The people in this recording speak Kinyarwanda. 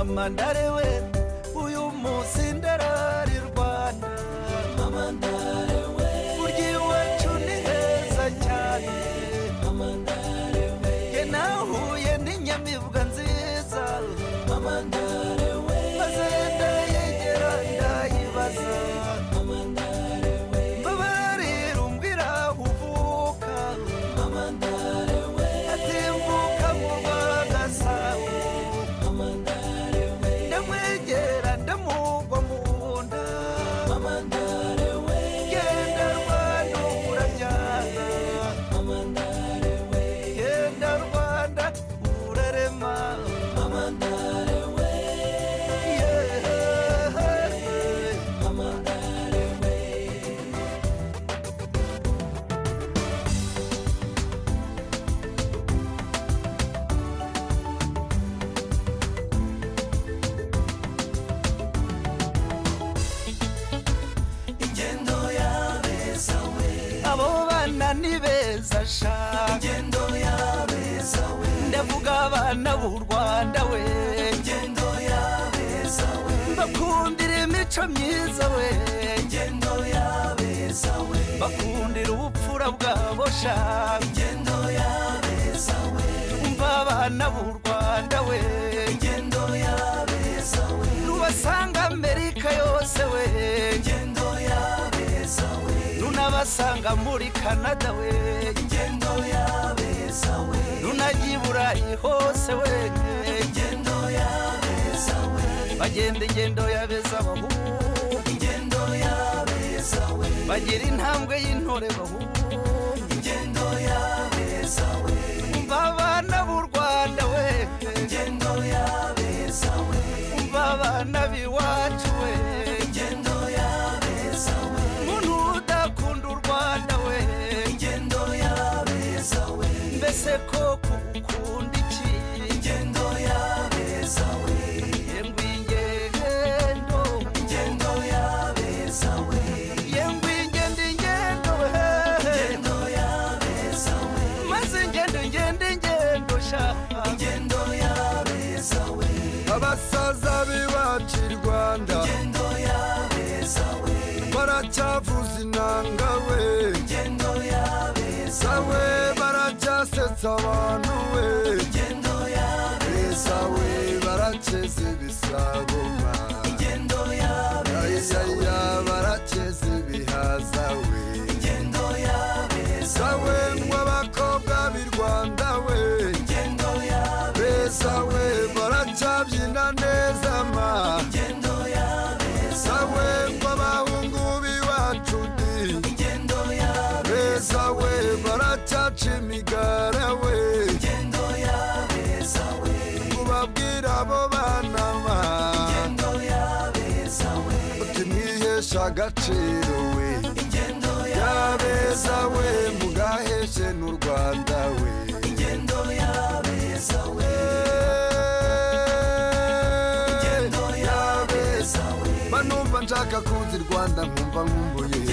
mama ndarewe uyu munsi ndarari Rwanda mama ndarewe burya iwacu ni heza cyane mama ndarewe ye nahuye n'inyamibwa nziza mama ndarewe maze ndayegera ndayibaza mama ndarewe mbabarira umbwira uvuka mama ndarewe atimbuka mu Rwagasabo mama ndarewe ndamwegera ndamugwa mu nda mama ndarewe genda Rwanda urabyara mama ndarewe genda Rwanda urarema mama ndarewe mama ndarewe ingendo yabeza we abo bana ni beza sha ingendo yabeza we ndavuga abana b'u Rwanda we ingendo yabeza we bakundira imico myiza we ingendo yabeza we bakundira ubupfura bwabo sha ingendo yabeza we umva abana b'u Rwanda we ingendo yabeza we nubasanga Amerika yose we ingendo yabeza we nunabasanga muri Canada we ingendo yabeza we nunajya i Burayi hose we ingendo yabeza we bagenda ingendo yabeza bahungu ingendo yabeza we bagira intambwe y'intore bahungu ingendo yabeza we umva abana b'u Rwanda we ingendo yabeza we umva abana b'iwacu we ingendo yabeza we muntu udakunda u Rwanda we ingendo yabeza we mbese ko kukunda iki ingendo yabeza we yengwi ingendo yabeza we yengwi ingendo we ingendo yabeza we maze ingendo sha ingendo yabeza we abasaza b'iwacu i Rwanda ingendo yabeza we baracyavuza inanga we ingendo yabeza we baracyasetsa abantu we ingendo yabeza we baraceza ibisabo ingendo yabeza we baraceza ibihaza we ingendo yabeza we mw'abakobwa b'i Rwanda we ingendo yabeza we baracyabyina neza ma ingendo yabeza we mw'abahungu b'iwacu di ingendo yabeza we baracyaca imigara we ingendo yabeza we ubabwira abo bana ma ingendo yabeza we uti mwihesha agaciro we ingendo yabeza we mugaheshe n'u Rwanda we ingendo yabeza we ingendo yabeza we banumva nshaka kuza i Rwanda nkumva nkumbuye